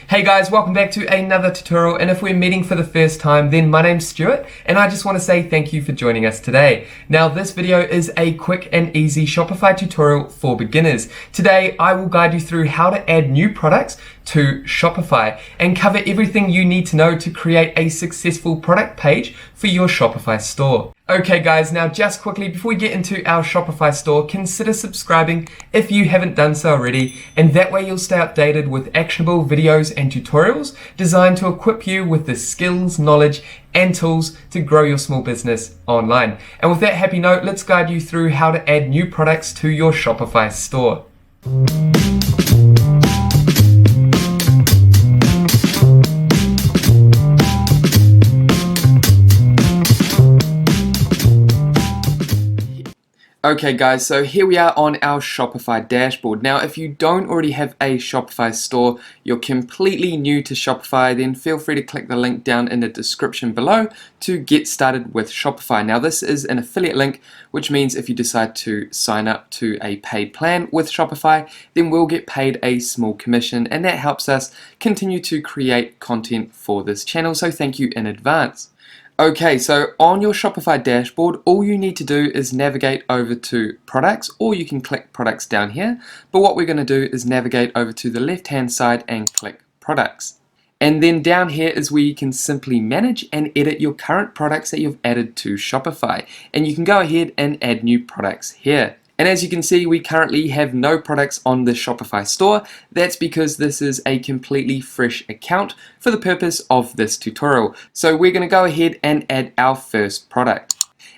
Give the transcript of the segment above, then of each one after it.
Hey guys, welcome back to another tutorial, and if we're meeting for the first time, then my name's Stewart and I just want to say thank you for joining us today. Now this video is a quick and easy Shopify tutorial for beginners. Today I will guide you through how to add new products to Shopify and cover everything you need to know to create a successful product page for your Shopify store. Okay guys, now just quickly before we get into our Shopify store, consider subscribing if you haven't done so already, and that way you'll stay updated with actionable videos and tutorials designed to equip you with the skills, knowledge and tools to grow your small business online. And with that happy note, let's guide you through how to add new products to your Shopify store. Okay guys, so here we are on our Shopify dashboard. Now if you don't already have a Shopify store, you're completely new to Shopify, then feel free to click the link down in the description below to get started with Shopify. Now this is an affiliate link, which means if you decide to sign up to a paid plan with Shopify, then we'll get paid a small commission, and that helps us continue to create content for this channel, so thank you in advance. Okay, so on your Shopify dashboard, all you need to do is navigate over to products, or you can click products down here. But what we're going to do is navigate over to the left hand side and click products. And then down here is where you can simply manage and edit your current products that you've added to Shopify. And you can go ahead and add new products here. And as you can see, we currently have no products on the Shopify store. That's because this is a completely fresh account for the purpose of this tutorial. So we're going to go ahead and add our first product.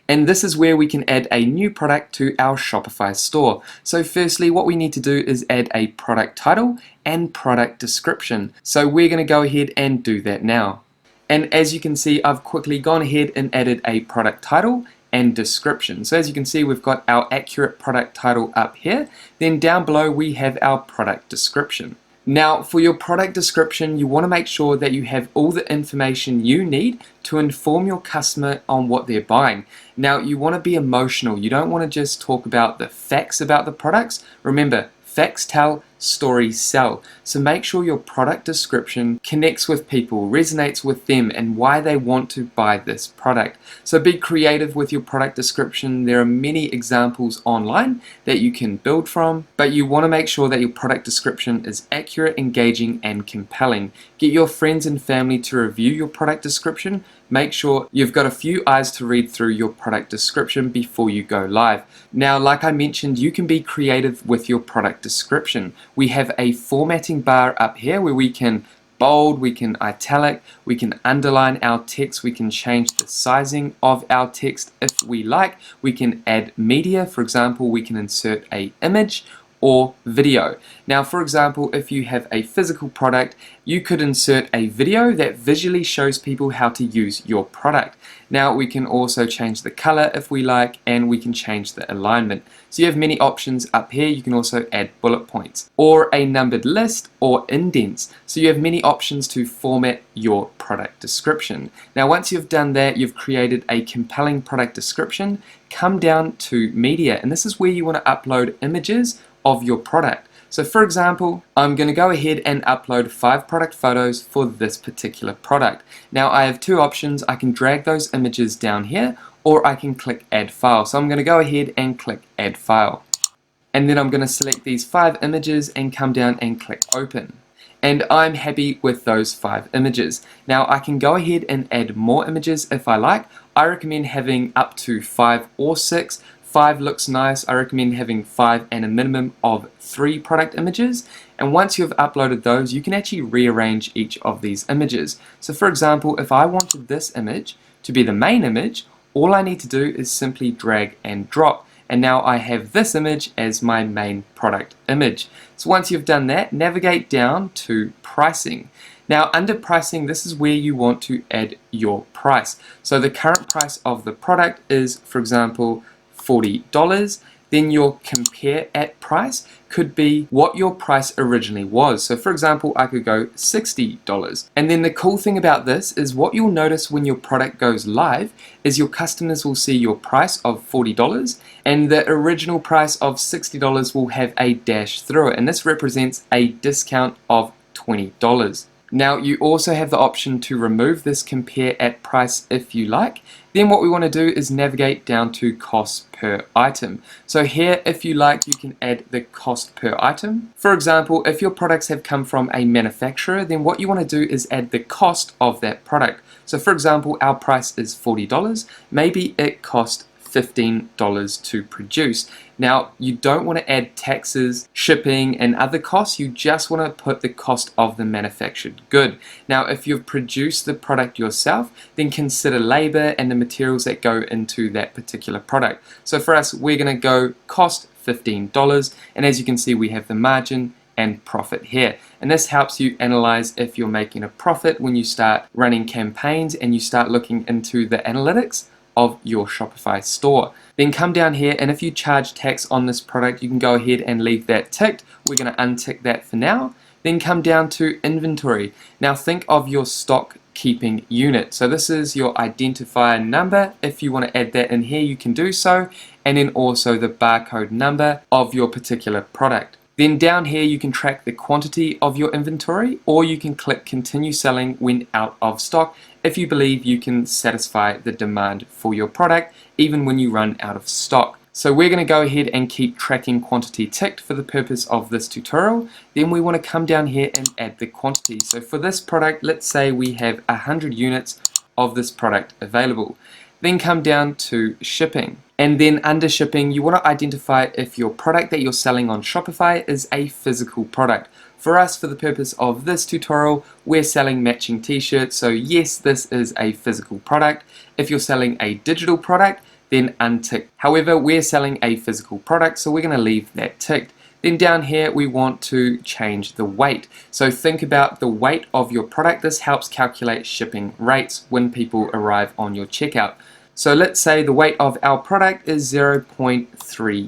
And this is where we can add a new product to our Shopify store. So firstly, what we need to do is add a product title and product description. So we're going to go ahead and do that now. And as you can see, I've quickly gone ahead and added a product title and description. So as you can see, we've got our accurate product title up here. Then down below we have our product description. Now for your product description, you want to make sure that you have all the information you need to inform your customer on what they're buying. Now you want to be emotional. You don't want to just talk about the facts about the products. Remember, facts tell, stories sell. So make sure your product description connects with people, resonates with them, and why they want to buy this product. So be creative with your product description. There are many examples online that you can build from, but you want to make sure that your product description is accurate, engaging, and compelling. Get your friends and family to review your product description. Make sure you've got a few eyes to read through your product description before you go live. Now, like I mentioned, you can be creative with your product description. We have a formatting bar up here where we can bold, we can italic, we can underline our text, we can change the sizing of our text if we like, we can add media. For example, we can insert an image or video. Now for example, if you have a physical product, you could insert a video that visually shows people how to use your product. Now we can also change the color if we like, and we can change the alignment. So you have many options up here. You can also add bullet points or a numbered list or indents. So you have many options to format your product description. Now once you've done that, you've created a compelling product description. Come down to media, and this is where you want to upload images of your product. So for example, I'm going to go ahead and upload 5 product photos for this particular product. Now I have two options. I can drag those images down here, or I can click add file. So I'm going to go ahead and click add file. And then I'm going to select these 5 images and come down and click open. And I'm happy with those 5 images. Now I can go ahead and add more images if I like. I recommend having up to 5 or 6. 5 looks nice. I recommend having 5 and a minimum of 3 product images. And once you've uploaded those, you can actually rearrange each of these images. So for example, if I wanted this image to be the main image, all I need to do is simply drag and drop. And now I have this image as my main product image. So once you've done that, navigate down to pricing. Now under pricing, this is where you want to add your price. So the current price of the product is, for example, $40. Then your compare at price could be what your price originally was. So for example, I could go $60. And then the cool thing about this is what you'll notice when your product goes live is your customers will see your price of $40 and the original price of $60 will have a dash through it. And this represents a discount of $20. Now you also have the option to remove this compare at price if you like. Then what we want to do is navigate down to cost per item. So here, if you like, you can add the cost per item. For example, if your products have come from a manufacturer, then what you want to do is add the cost of that product. So for example, our price is $40. Maybe it cost $15 to produce. Now, you don't want to add taxes, shipping, and other costs. You just want to put the cost of the manufactured good. Now, if you've produced the product yourself, then consider labor and the materials that go into that particular product. So for us, we're going to go cost $15, and as you can see, we have the margin and profit here. And this helps you analyze if you're making a profit when you start running campaigns and you start looking into the analytics of your Shopify store. Then come down here, and if you charge tax on this product, you can go ahead and leave that ticked. We're going to untick that for now. Then come down to inventory. Now think of your stock keeping unit. So this is your identifier number. If you want to add that in here, you can do so. And then also the barcode number of your particular product. Then down here you can track the quantity of your inventory, or you can click continue selling when out of stock if you believe you can satisfy the demand for your product even when you run out of stock. So we're going to go ahead and keep tracking quantity ticked for the purpose of this tutorial. Then we want to come down here and add the quantity. So for this product, let's say we have 100 units of this product available. Then come down to shipping. And then under shipping, you want to identify if your product that you're selling on Shopify is a physical product. For us, for the purpose of this tutorial, we're selling matching t-shirts. So yes, this is a physical product. If you're selling a digital product, then untick. However, we're selling a physical product, so we're going to leave that ticked. Then down here, we want to change the weight. So think about the weight of your product. This helps calculate shipping rates when people arrive on your checkout. So let's say the weight of our product is 0.3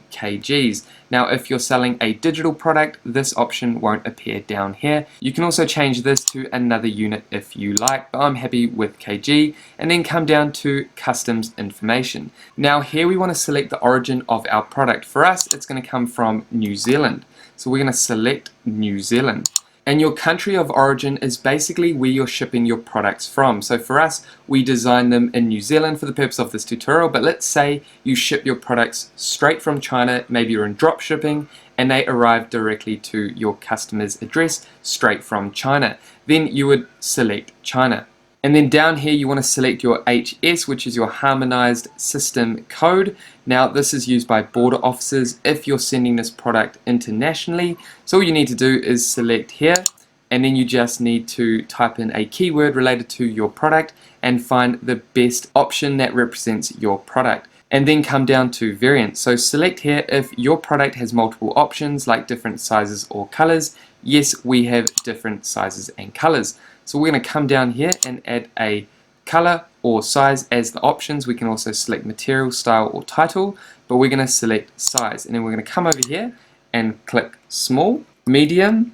kgs. Now if you're selling a digital product, this option won't appear down here. You can also change this to another unit if you like, but I'm happy with kg. And then come down to customs information. Now here we want to select the origin of our product. For us, it's going to come from New Zealand. So we're going to select New Zealand. And your country of origin is basically where you're shipping your products from. So for us, we design them in New Zealand for the purpose of this tutorial, but let's say you ship your products straight from China, maybe you're in drop shipping, and they arrive directly to your customer's address straight from China. Then you would select China. And then down here you want to select your HS, which is your harmonized system code. Now this is used by border officers if you're sending this product internationally. So all you need to do is select here, and then you just need to type in a keyword related to your product and find the best option that represents your product. And then come down to variants. So select here if your product has multiple options like different sizes or colors. Yes, we have different sizes and colors. So we're going to come down here and add a color or size as the options. We can also select material, style, or title, but we're going to select size. And then we're going to come over here and click small, medium,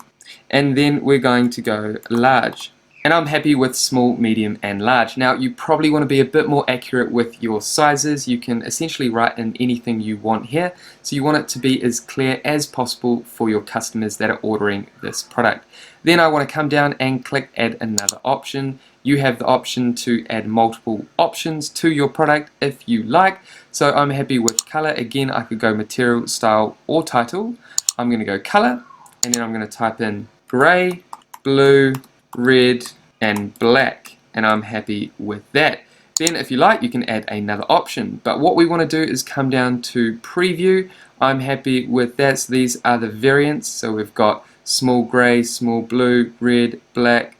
and then we're going to go large. And I'm happy with small, medium, and large. Now you probably want to be a bit more accurate with your sizes. You can essentially write in anything you want here. So you want it to be as clear as possible for your customers that are ordering this product. Then I want to come down and click add another option. You have the option to add multiple options to your product if you like. So I'm happy with color. Again, I could go material, style, or title. I'm going to go color, and then I'm going to type in gray, blue, red, and black, and I'm happy with that. Then if you like, you can add another option, but what we want to do is come down to preview. I'm happy with that. So these are the variants. So we've got small gray, small blue, red, black.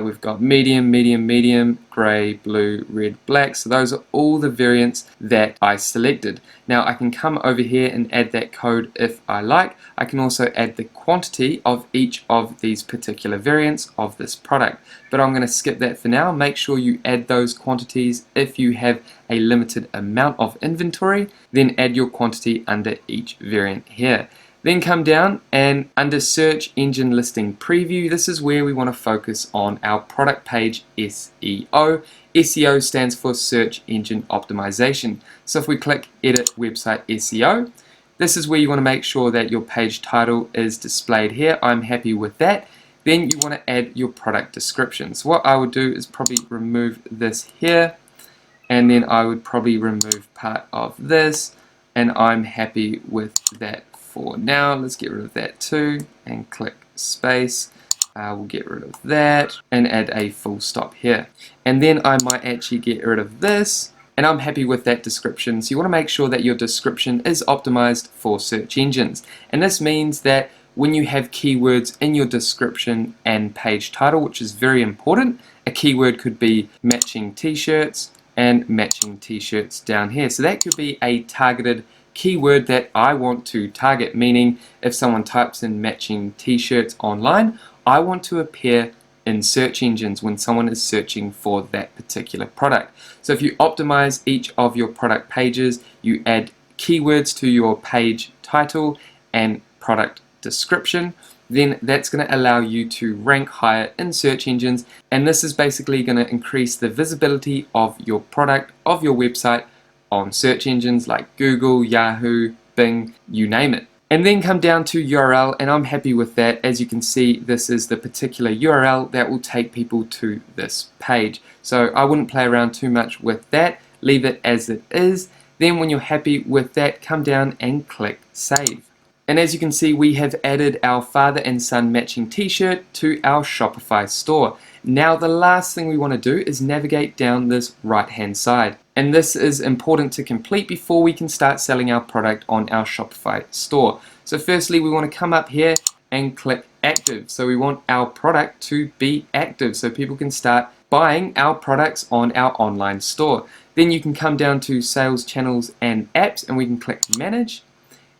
We've got medium, medium, medium, grey, blue, red, black. So those are all the variants that I selected. Now I can come over here and add that code if I like. I can also add the quantity of each of these particular variants of this product. But I'm going to skip that for now. Make sure you add those quantities if you have a limited amount of inventory. Then add your quantity under each variant here. Then come down and under search engine listing preview, this is where we want to focus on our product page SEO. SEO stands for search engine optimization. So if we click edit website SEO, this is where you want to make sure that your page title is displayed here. I'm happy with that. then you want to add your product description. So what I would do is probably remove this here, and then I would probably remove part of this, and I'm happy with that for now. Let's get rid of that too, and click space. We'll get rid of that and add a full stop here. And then I might actually get rid of this, and I'm happy with that description. So you want to make sure that your description is optimized for search engines. And this means that when you have keywords in your description and page title, which is very important, a keyword could be matching t-shirts and matching t-shirts down here. So that could be a targeted keyword that I want to target, meaning if someone types in matching t-shirts online, I want to appear in search engines when someone is searching for that particular product. So if you optimize each of your product pages, you add keywords to your page title and product description, then that's going to allow you to rank higher in search engines, and this is basically going to increase the visibility of your product, of your website on search engines like Google, Yahoo, Bing, you name it. And then come down to URL, and I'm happy with that. As you can see, this is the particular URL that will take people to this page. So I wouldn't play around too much with that, leave it as it is. Then when you're happy with that, come down and click save. And as you can see, we have added our father and son matching t-shirt to our Shopify store. Now the last thing we want to do is navigate down this right hand side. And this is important to complete before we can start selling our product on our Shopify store. So firstly, we want to come up here and click active. So we want our product to be active so people can start buying our products on our online store. Then you can come down to sales channels and apps, and we can click manage.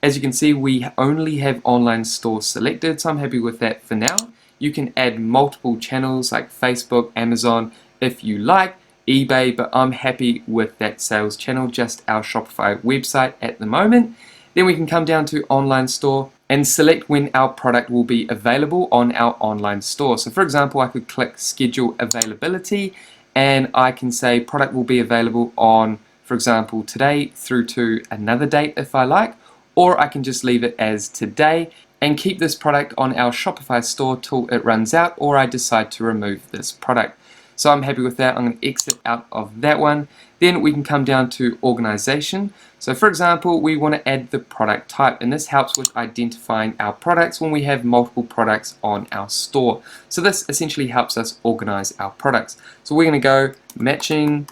As you can see, we only have online store selected, so I'm happy with that for now. You can add multiple channels like Facebook, Amazon, if you like, eBay, but I'm happy with that sales channel, just our Shopify website at the moment. Then we can come down to online store and select when our product will be available on our online store. So for example, I could click schedule availability, and I can say product will be available on, for example, today through to another date if I like, or I can just leave it as today and keep this product on our Shopify store till it runs out, or I decide to remove this product. So I'm happy with that. I'm going to exit out of that one. Then we can come down to organization. So for example, we want to add the product type, and this helps with identifying our products when we have multiple products on our store. So this essentially helps us organize our products. So we're going to go matching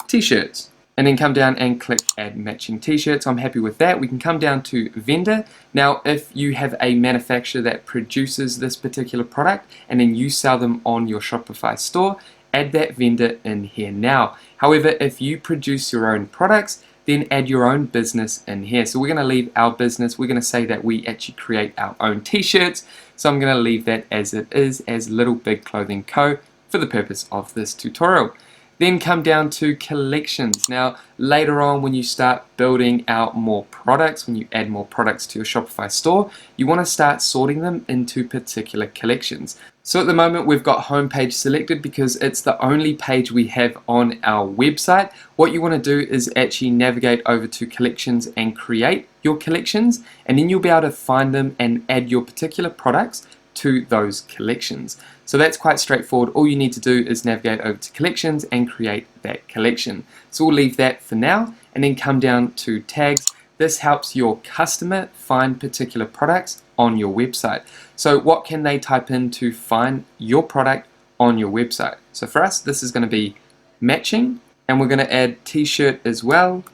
t-shirts, and then come down and click add matching t-shirts. I'm happy with that. We can come down to vendor. Now if you have a manufacturer that produces this particular product and then you sell them on your Shopify store, add that vendor in here now. However, if you produce your own products, then add your own business in here. So we're going to leave our business. We're going to say that we actually create our own t-shirts. So I'm going to leave that as it is, as Little Big Clothing Co. for the purpose of this tutorial. Then come down to collections. Now later on, when you start building out more products, when you add more products to your Shopify store, you want to start sorting them into particular collections. So at the moment we've got homepage selected because it's the only page we have on our website. What you want to do is actually navigate over to collections and create your collections, and then you'll be able to find them and add your particular products to those collections. So that's quite straightforward. All you need to do is navigate over to collections and create that collection. So we'll leave that for now, and then come down to tags. This helps your customer find particular products on your website. So what can they type in to find your product on your website? So for us, this is going to be matching, and we're going to add t-shirt as well,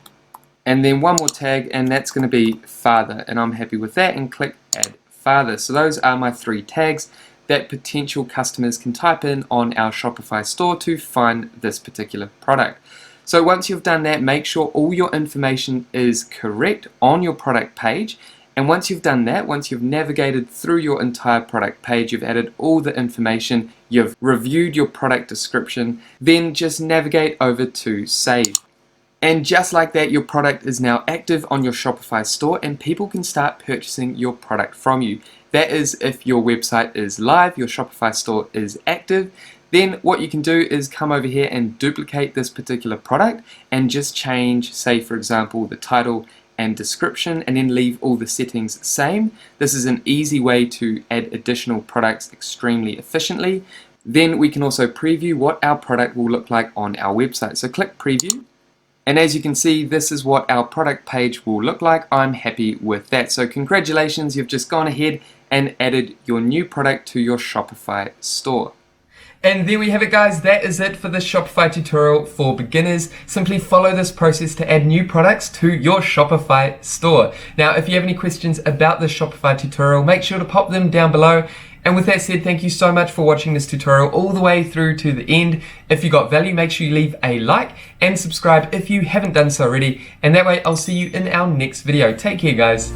and then one more tag, and that's going to be father, and I'm happy with that, and click add father. So those are my 3 tags that potential customers can type in on our Shopify store to find this particular product. So once you've done that, make sure all your information is correct on your product page. And once you've done that, once you've navigated through your entire product page, you've added all the information, you've reviewed your product description, then just navigate over to save. And just like that, your product is now active on your Shopify store and people can start purchasing your product from you. That is if your website is live, your Shopify store is active. Then what you can do is come over here and duplicate this particular product and just change, say for example, the title and description, and then leave all the settings the same. This is an easy way to add additional products extremely efficiently. Then we can also preview what our product will look like on our website. So click preview. And as you can see, this is what our product page will look like. I'm happy with that. So congratulations, you've just gone ahead and added your new product to your Shopify store. And there we have it, guys. That is it for the Shopify tutorial for beginners. Simply follow this process to add new products to your Shopify store. Now, if you have any questions about the Shopify tutorial, make sure to pop them down below. And with that said, thank you so much for watching this tutorial all the way through to the end. If you got value, make sure you leave a like and subscribe if you haven't done so already. And that way, I'll see you in our next video. Take care, guys.